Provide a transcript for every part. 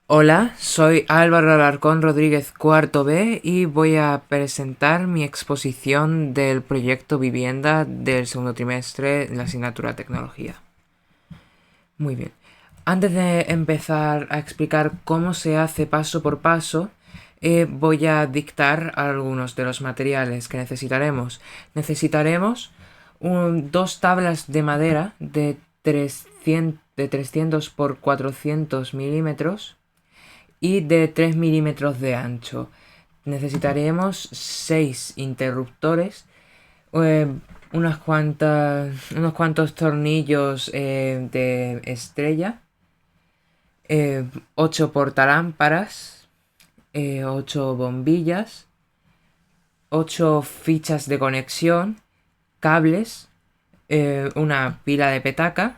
Hola, soy Álvaro Alarcón Rodríguez cuarto B y voy a presentar mi exposición del proyecto Vivienda del segundo trimestre en la asignatura Tecnología. Muy bien. Antes de empezar a explicar cómo se hace paso por paso, voy a dictar algunos de los materiales que necesitaremos. Necesitaremos dos tablas de madera de 300 por 400 milímetros y de 3 milímetros de ancho. Necesitaremos 6 interruptores, eh, unos cuantos tornillos de estrella, 8 portalámparas, 8 bombillas, 8 fichas de conexión, cables, una pila de petaca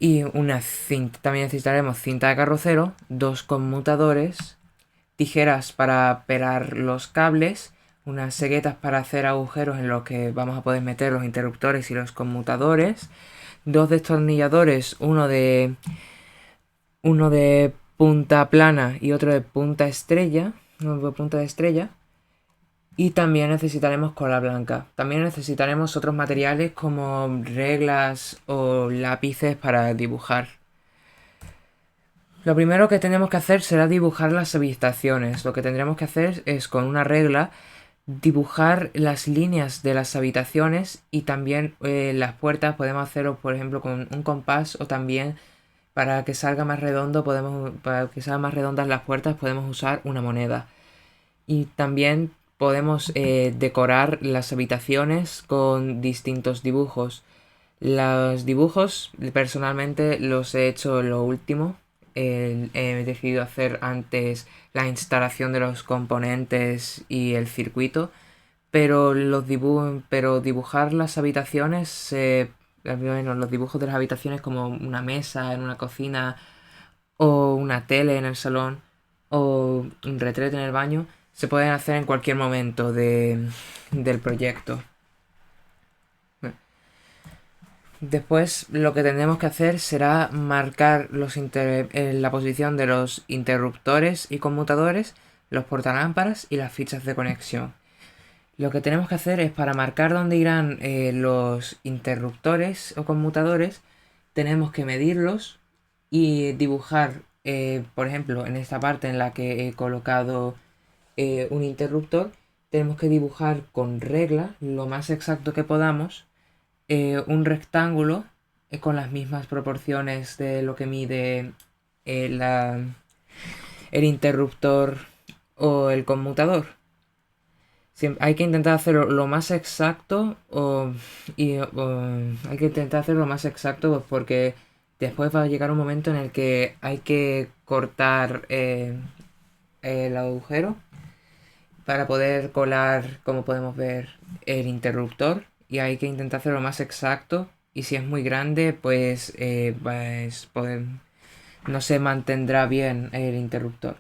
y una cinta. También necesitaremos cinta de carrocero, dos conmutadores, tijeras para pelar los cables, unas ceguetas para hacer agujeros en los que vamos a poder meter los interruptores y los conmutadores, dos destornilladores, uno de punta plana y otro de punta estrella, y también necesitaremos cola blanca. También necesitaremos otros materiales como reglas o lápices para dibujar. Lo primero que tenemos que hacer será dibujar las habitaciones. Lo que tendremos que hacer es con una regla dibujar las líneas de las habitaciones y también las puertas podemos hacerlo por ejemplo con un compás o también para que salga más redondo para que salgan más redondas las puertas podemos usar una moneda. Y también podemos decorar las habitaciones con distintos dibujos. Los dibujos personalmente los he hecho lo último. He decidido hacer antes la instalación de los componentes y el circuito. Pero dibujar las habitaciones, bueno, los dibujos de las habitaciones como una mesa en una cocina o una tele en el salón o un retrete en el baño, se pueden hacer en cualquier momento del proyecto. Después lo que tendremos que hacer será marcar la posición de los interruptores y conmutadores, los portalámparas y las fichas de conexión. Lo que tenemos que hacer es para marcar dónde irán los interruptores o conmutadores, tenemos que medirlos y dibujar, por ejemplo, en esta parte en la que he colocado un interruptor, tenemos que dibujar con regla lo más exacto que podamos un rectángulo con las mismas proporciones de lo que mide eh, la- el interruptor o el conmutador. Hay que intentar hacerlo lo más exacto hay que intentar hacerlo lo más exacto pues, porque después va a llegar un momento en el que hay que cortar el agujero para poder colar, como podemos ver, el interruptor y hay que intentar hacerlo lo más exacto y si es muy grande pues, no se mantendrá bien el interruptor.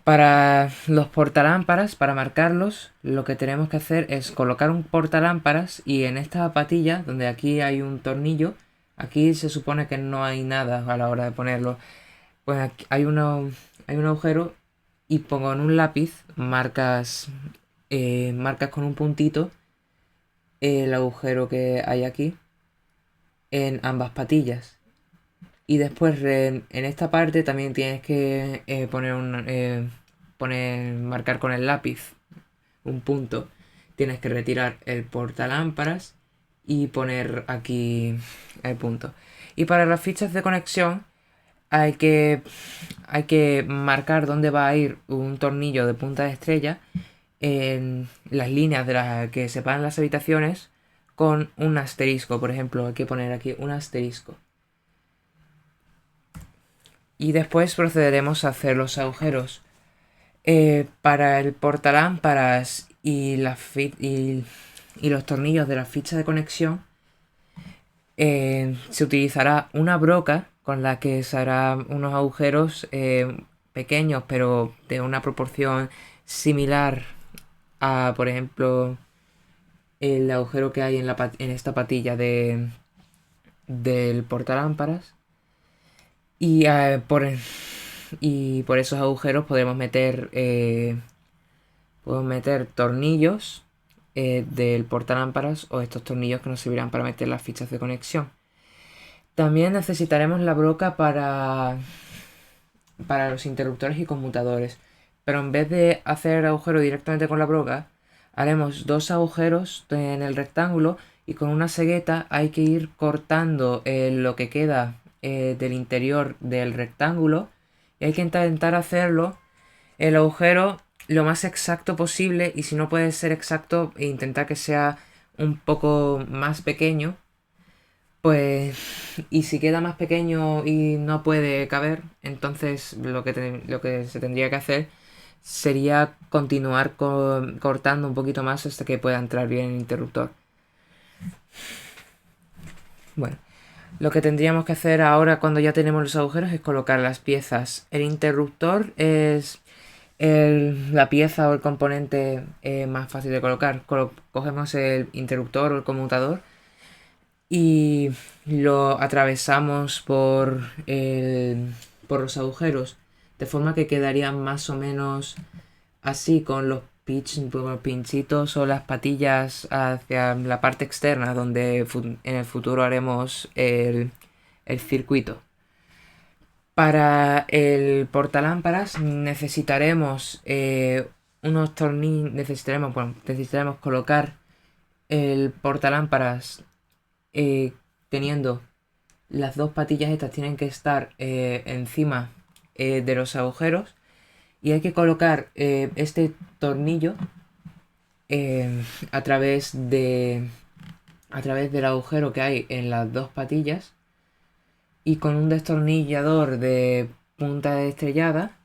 Para los portalámparas, para marcarlos, lo que tenemos que hacer es colocar un portalámparas y en esta patilla, donde aquí hay un tornillo, aquí se supone que no hay nada a la hora de ponerlo. Pues aquí hay un agujero y pongo en un lápiz, marcas con un puntito el agujero que hay aquí en ambas patillas. Y después en esta parte también tienes que marcar con el lápiz un punto. Tienes que retirar el portalámparas y poner aquí el punto. Y para las fichas de conexión hay que, hay que marcar dónde va a ir un tornillo de punta de estrella en las líneas de las que separan las habitaciones con un asterisco. Por ejemplo, hay que poner aquí un asterisco. Y después procederemos a hacer los agujeros. Para el portalámparas y los tornillos de la ficha de conexión se utilizará una broca con la que se harán unos agujeros pequeños pero de una proporción similar a, por ejemplo, el agujero que hay en esta patilla del portalámparas. Y y por esos agujeros podemos meter tornillos del portalámparas o estos tornillos que nos servirán para meter las fichas de conexión. También necesitaremos la broca para los interruptores y conmutadores, pero en vez de hacer el agujero directamente con la broca, haremos dos agujeros en el rectángulo y con una cegueta hay que ir cortando lo que queda del interior del rectángulo y hay que intentar hacerlo el agujero lo más exacto posible, y si no puede ser exacto, intentar que sea un poco más pequeño. Pues, y si queda más pequeño y no puede caber, entonces lo que se tendría que hacer sería continuar cortando un poquito más hasta que pueda entrar bien el interruptor. Bueno, lo que tendríamos que hacer ahora cuando ya tenemos los agujeros es colocar las piezas. El interruptor es la pieza o el componente más fácil de colocar. Cogemos el interruptor o el conmutador y lo atravesamos por los agujeros, de forma que quedarían más o menos así, con los pinchitos o las patillas hacia la parte externa, donde en el futuro haremos el circuito. Para el portalámparas necesitaremos unos tornillos, necesitaremos colocar el portalámparas teniendo las dos patillas estas, tienen que estar encima de los agujeros, y hay que colocar este tornillo a través del agujero que hay en las dos patillas, y con un destornillador de punta estrellada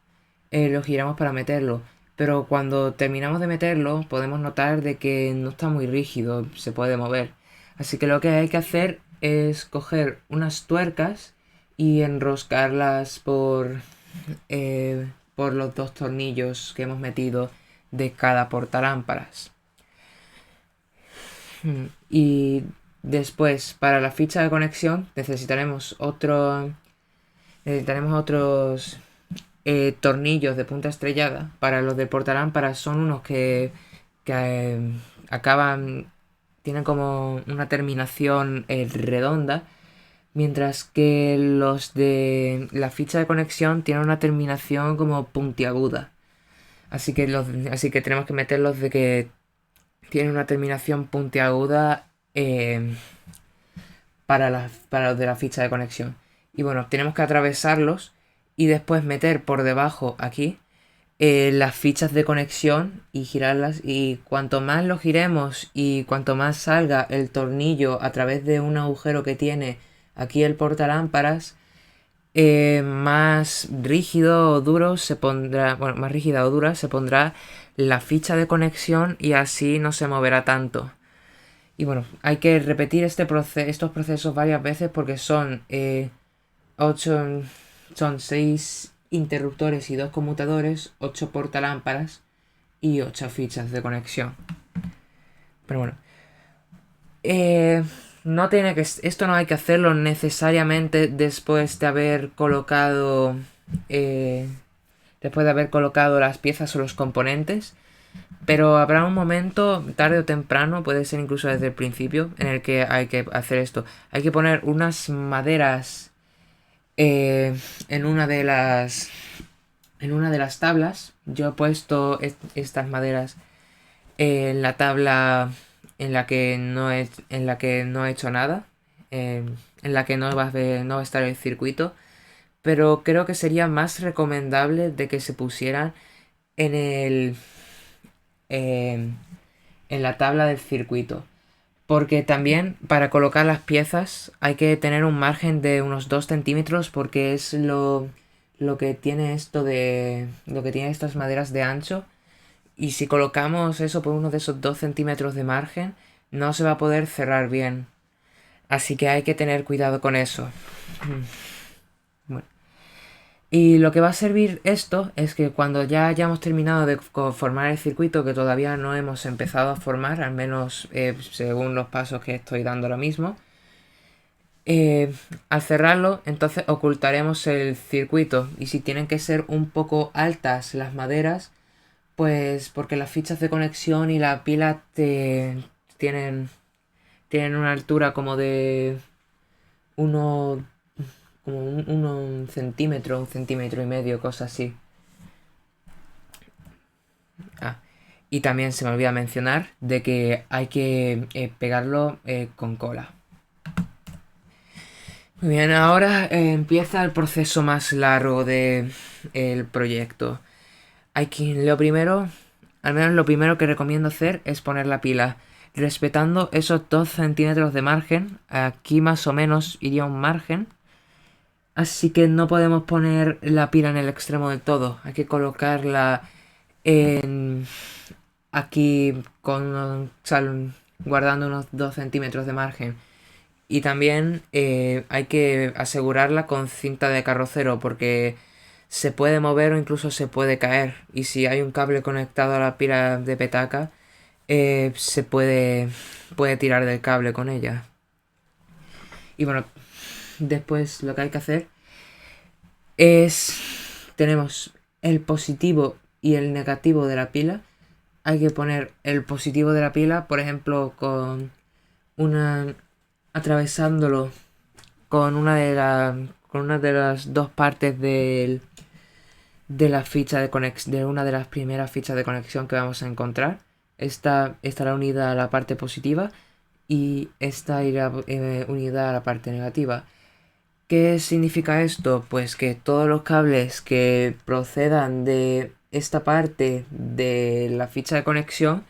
lo giramos para meterlo. Pero cuando terminamos de meterlo podemos notar de que no está muy rígido, se puede mover. Así que lo que hay que hacer es coger unas tuercas y enroscarlas por los dos tornillos que hemos metido de cada portalámparas. Y después, para la ficha de conexión, necesitaremos otros tornillos de punta estrellada. Para los de portalámparas son unos que tienen como una terminación redonda, mientras que los de la ficha de conexión tienen una terminación como puntiaguda. Así que tenemos que meterlos de que tienen una terminación puntiaguda para los de la ficha de conexión. Y bueno, tenemos que atravesarlos y después meter por debajo aquí las fichas de conexión y girarlas, y cuanto más lo giremos y cuanto más salga el tornillo a través de un agujero que tiene aquí el portalámparas, más rígido o duro se pondrá, bueno, más rígida o dura se pondrá la ficha de conexión y así no se moverá tanto. Y bueno, hay que repetir estos procesos varias veces porque son 6 interruptores y 2 conmutadores, 8 portalámparas y 8 fichas de conexión. Pero bueno, esto no hay que hacerlo necesariamente después de haber colocado las piezas o los componentes, pero habrá un momento, tarde o temprano, puede ser incluso desde el principio, en el que hay que hacer esto. Hay que poner unas maderas en una de las tablas. Yo he puesto estas maderas en la tabla en la que no he hecho nada, en la que no va a estar el circuito, pero creo que sería más recomendable de que se pusieran en la tabla del circuito, porque también para colocar las piezas hay que tener un margen de unos 2 centímetros, porque es lo que tiene estas maderas de ancho, y si colocamos eso por uno de esos 2 centímetros de margen no se va a poder cerrar bien, así que hay que tener cuidado con eso. Bueno. Y lo que va a servir esto es que cuando ya hayamos terminado de formar el circuito, que todavía no hemos empezado a formar, al menos según los pasos que estoy dando ahora mismo, Al cerrarlo, entonces ocultaremos el circuito. Y si tienen que ser un poco altas las maderas, pues porque las fichas de conexión y la pila tienen, tienen una altura como de uno, un centímetro, un centímetro y medio, cosas así. Ah, y también se me olvida mencionar de que hay que pegarlo con cola. Muy bien, ahora empieza el proceso más largo del proyecto. Lo primero, al menos lo primero que recomiendo hacer es poner la pila, respetando esos 2 centímetros de margen. Aquí más o menos iría un margen. Así que no podemos poner la pila en el extremo del todo. Hay que colocarla en aquí guardando unos 2 centímetros de margen. Y también hay que asegurarla con cinta de carrocero porque se puede mover o incluso se puede caer. Y si hay un cable conectado a la pila de petaca, se puede tirar del cable con ella. Y bueno, después lo que hay que hacer es... Tenemos el positivo y el negativo de la pila. Hay que poner el positivo de la pila, por ejemplo, con una atravesándolo con una de las dos partes de la ficha de conexión, de una de las primeras fichas de conexión que vamos a encontrar. Esta estará unida a la parte positiva y esta irá unida a la parte negativa. ¿Qué significa esto? Pues que todos los cables que procedan de esta parte de la ficha de conexión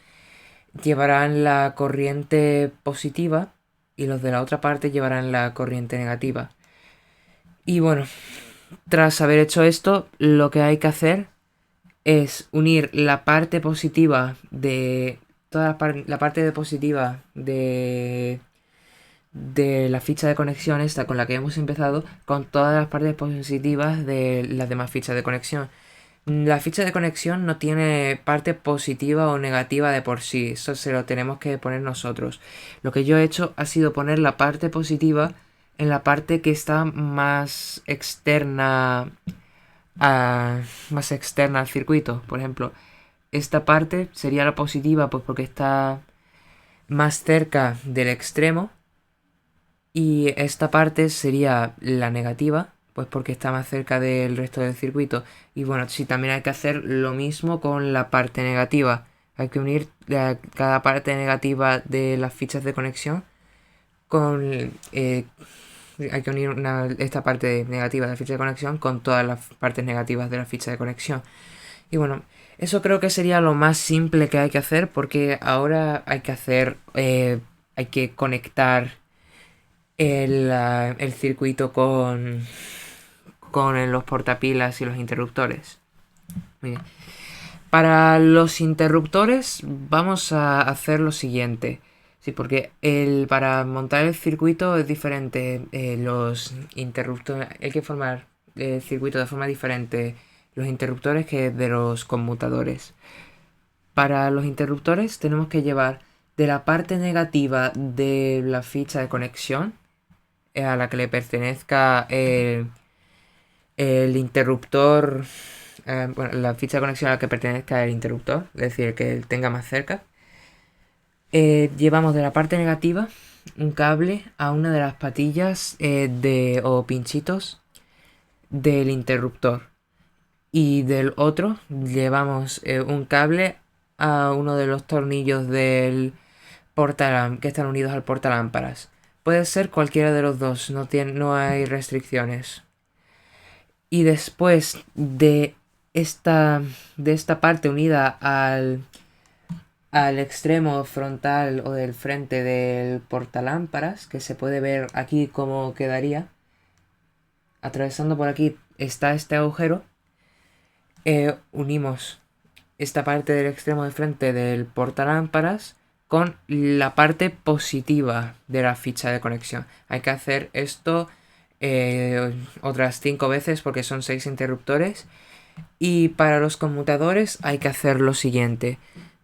llevarán la corriente positiva y los de la otra parte llevarán la corriente negativa. Y bueno, tras haber hecho esto, lo que hay que hacer es unir la parte positiva de la parte de positiva de la ficha de conexión esta con la que hemos empezado con todas las partes positivas de las demás fichas de conexión. La ficha de conexión no tiene parte positiva o negativa de por sí, eso se lo tenemos que poner nosotros. Lo que yo he hecho ha sido poner la parte positiva en la parte que está más externa al circuito. Por ejemplo, esta parte sería la positiva pues porque está más cerca del extremo y esta parte sería la negativa pues porque está más cerca del resto del circuito. Y bueno, sí, también hay que hacer lo mismo con la parte negativa. Hay que unir cada parte negativa de las fichas de conexión con... hay que unir esta parte negativa de la ficha de conexión con todas las partes negativas de la ficha de conexión. Y bueno, eso creo que sería lo más simple que hay que hacer porque ahora hay que hacer... hay que conectar el circuito con los portapilas y los interruptores. Bien. Para los interruptores vamos a hacer lo siguiente. Sí, porque para montar el circuito es diferente. Los interruptores, hay que formar el circuito de forma diferente los interruptores que de los conmutadores. Para los interruptores tenemos que llevar de la parte negativa de la ficha de conexión a la que le pertenezca el interruptor, bueno, la ficha de conexión a la que pertenezca el interruptor, es decir, el que tenga más cerca. Llevamos de la parte negativa un cable a una de las patillas o pinchitos del interruptor. Y del otro llevamos un cable a uno de los tornillos del que están unidos al portalámparas. Puede ser cualquiera de los dos, no hay restricciones. Y después de esta parte unida al extremo frontal o del frente del portalámparas, que se puede ver aquí cómo quedaría, atravesando por aquí está este agujero, unimos esta parte del extremo de frente del portalámparas con la parte positiva de la ficha de conexión. Hay que hacer esto otras 5 veces porque son 6 interruptores. Y para los conmutadores hay que hacer lo siguiente.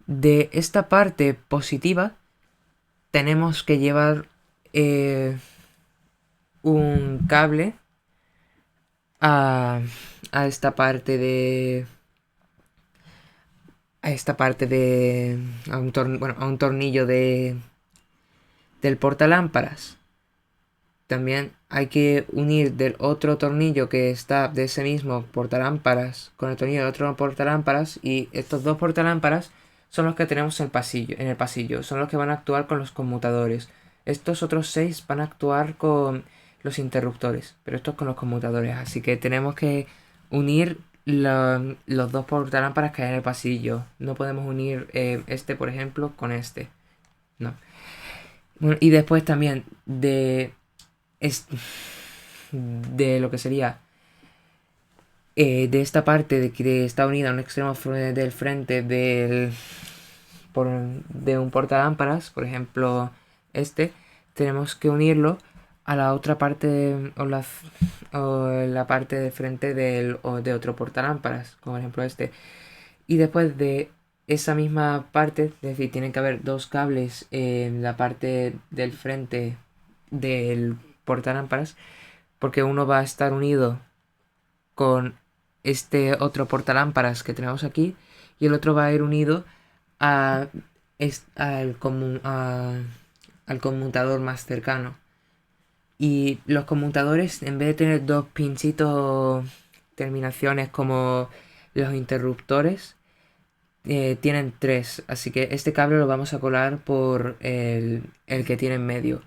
De esta parte positiva tenemos que llevar un cable a, a esta parte de... A esta parte de... a un tornillo del portalámparas. También hay que unir del otro tornillo que está de ese mismo portalámparas con el tornillo del otro portalámparas, y estos dos portalámparas son los que tenemos en el pasillo, son los que van a actuar con los conmutadores. Estos otros 6 van a actuar con los interruptores, pero estos con los conmutadores, así que tenemos que unir los dos portalámparas que hay en el pasillo. No podemos unir este, por ejemplo, con este. No. Bueno, y después también es- de lo que sería de esta parte de que está unida a un extremo del frente de un portalámparas, por ejemplo este, tenemos que unirlo a la otra parte o la parte de frente de otro portalámparas, como por ejemplo este. Y después de esa misma parte, es decir, tienen que haber dos cables en la parte del frente del portalámparas, porque uno va a estar unido con este otro portalámparas que tenemos aquí, y el otro va a ir unido a, al conmutador más cercano. Y los conmutadores, en vez de tener dos pinchitos, terminaciones como los interruptores, tienen tres. Así que este cable lo vamos a colar por el que tiene en medio.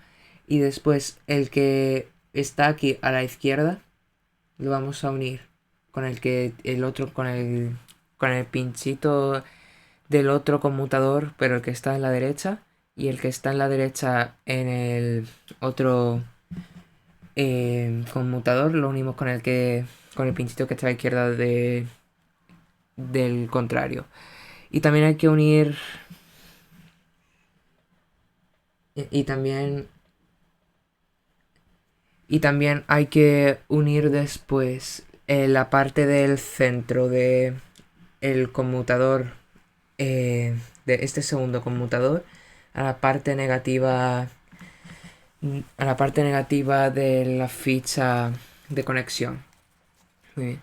Y después el que está aquí a la izquierda lo vamos a unir con el otro, con el pinchito del otro conmutador, pero el que está en la derecha, y el que está en la derecha en el otro conmutador lo unimos con el pinchito que está a la izquierda del contrario. Y también hay que unir y también hay que unir después la parte del centro de el conmutador, de este segundo conmutador, a la parte negativa de la ficha de conexión. Muy bien.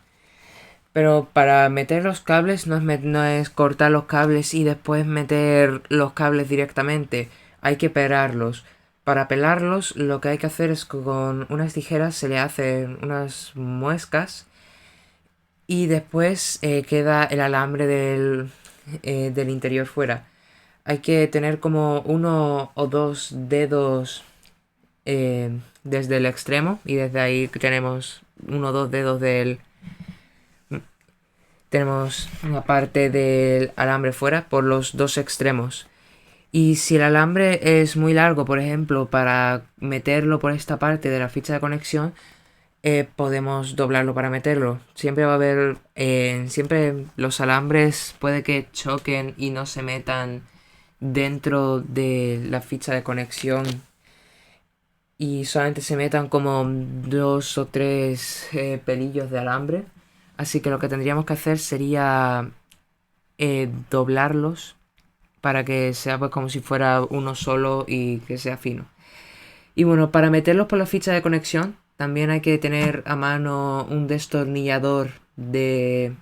Pero para meter los cables no es cortar los cables y después meter los cables directamente. Hay que pelarlos. Para pelarlos lo que hay que hacer es que con unas tijeras se le hacen unas muescas, y después queda el alambre del interior fuera. Hay que tener como uno o dos dedos desde el extremo, y desde ahí tenemos uno o dos dedos tenemos una parte del alambre fuera por los dos extremos. Y si el alambre es muy largo, por ejemplo, para meterlo por esta parte de la ficha de conexión, podemos doblarlo para meterlo. Siempre va a haber, siempre los alambres puede que choquen y no se metan dentro de la ficha de conexión, y solamente se metan como dos o tres pelillos de alambre. Así que lo que tendríamos que hacer sería doblarlos para que sea pues como si fuera uno solo y que sea fino. Y bueno, para meterlos por la ficha de conexión también hay que tener a mano un destornillador de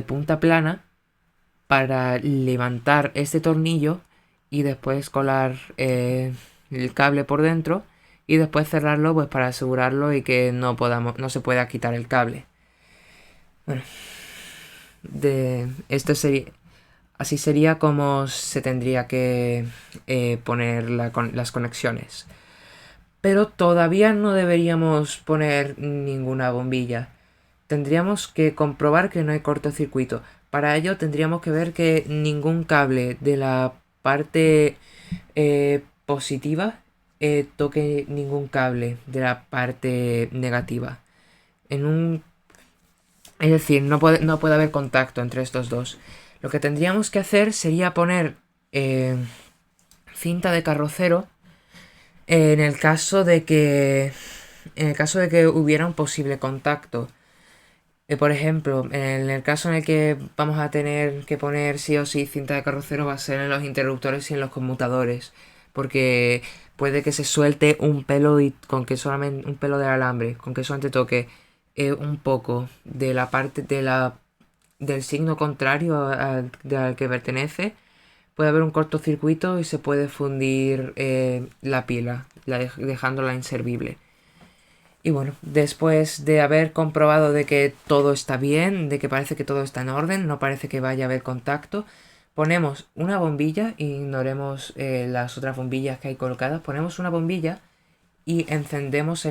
punta plana para levantar este tornillo y después colar el cable por dentro, y después cerrarlo pues para asegurarlo y que no se pueda quitar el cable. Bueno, esto sería así sería como se tendría que poner las conexiones. Pero todavía no deberíamos poner ninguna bombilla. Tendríamos que comprobar que no hay cortocircuito. Para ello tendríamos que ver que ningún cable de la parte positiva toque ningún cable de la parte negativa. Es decir, no puede haber contacto entre estos dos. Lo que tendríamos que hacer sería poner cinta de carrocero en el caso de que hubiera un posible contacto. Por ejemplo, en el caso en el que vamos a tener que poner sí o sí cinta de carrocero, va a ser en los interruptores y en los conmutadores, porque puede que se suelte un pelo y con que solamente un pelo del alambre, con que solamente toque un poco de la parte del signo contrario al que pertenece, puede haber un cortocircuito y se puede fundir la pila, dejándola inservible. Y bueno, después de haber comprobado de que todo está bien, de que parece que todo está en orden, no parece que vaya a haber contacto, ponemos una bombilla, ignoremos las otras bombillas que hay colocadas, ponemos una bombilla y encendemos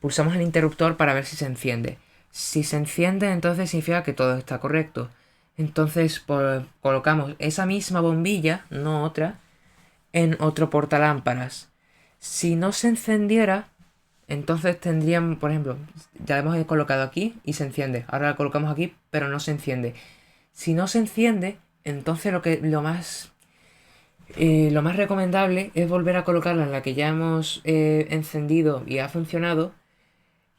pulsamos el interruptor para ver si se enciende. Si se enciende, entonces significa que todo está correcto. Entonces colocamos esa misma bombilla, no otra, en otro portalámparas. Si no se encendiera, entonces tendríamos, por ejemplo, ya la hemos colocado aquí y se enciende. Ahora la colocamos aquí, pero no se enciende. Si no se enciende, entonces lo más recomendable es volver a colocarla en la que ya hemos encendido y ha funcionado.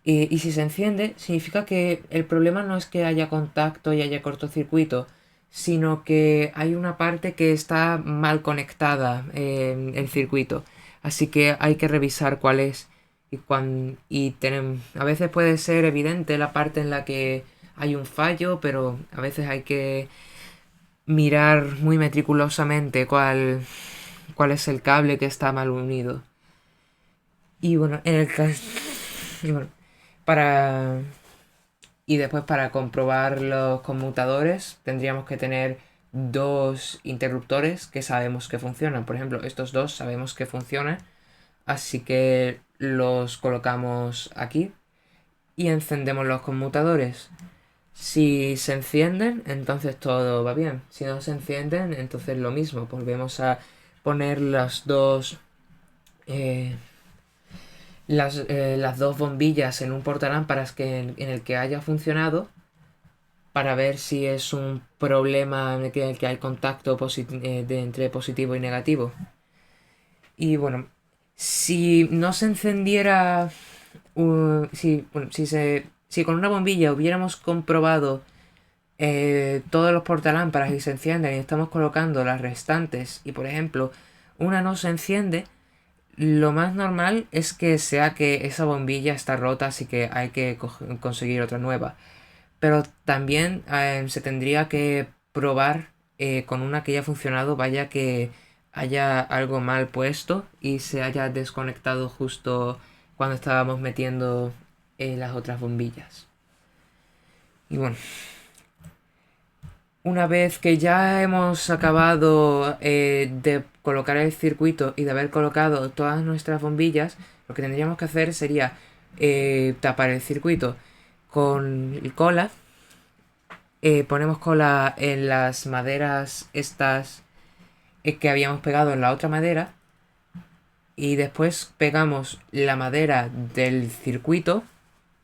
Y si se enciende, significa que el problema no es que haya contacto y haya cortocircuito, sino que hay una parte que está mal conectada en el circuito. Así que hay que revisar cuál es. A veces puede ser evidente la parte en la que hay un fallo, pero a veces hay que mirar muy meticulosamente cuál es el cable que está mal unido. Y bueno, en el caso... Y bueno, para... Y después para comprobar los conmutadores tendríamos que tener dos interruptores que sabemos que funcionan. Por ejemplo, estos dos sabemos que funcionan, así que los colocamos aquí y encendemos los conmutadores. Si se encienden, entonces todo va bien. Si no se encienden, entonces lo mismo. Volvemos a poner eh, las dos bombillas en un portalámparas en el que haya funcionado para ver si es un problema en el que hay contacto entre positivo y negativo. Y bueno, si no se encendiera, si con una bombilla hubiéramos comprobado todos los portalámparas y se encienden y estamos colocando las restantes y por ejemplo una no se enciende, lo más normal es que sea que esa bombilla está rota, así que hay que conseguir otra nueva. Pero también se tendría que probar con una que ya ha funcionado, vaya que haya algo mal puesto y se haya desconectado justo cuando estábamos metiendo las otras bombillas. Y bueno, una vez que ya hemos acabado de colocar el circuito y de haber colocado todas nuestras bombillas, lo que tendríamos que hacer sería tapar el circuito con cola. Ponemos cola en las maderas estas que habíamos pegado en la otra madera y después pegamos la madera del circuito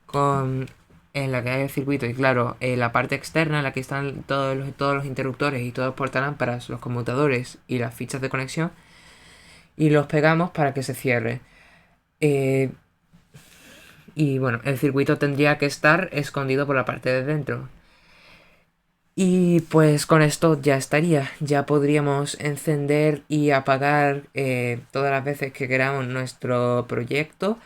con en la que hay el circuito y claro, la parte externa en la que están todos los interruptores y todos los portalámparas, los conmutadores y las fichas de conexión y los pegamos para que se cierre. Eh, y bueno, el circuito tendría que estar escondido por la parte de dentro. Y pues con esto ya estaría, ya podríamos encender y apagar todas las veces que queramos nuestro proyecto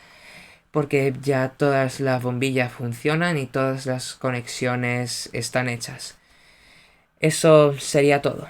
porque ya todas las bombillas funcionan y todas las conexiones están hechas. Eso sería todo.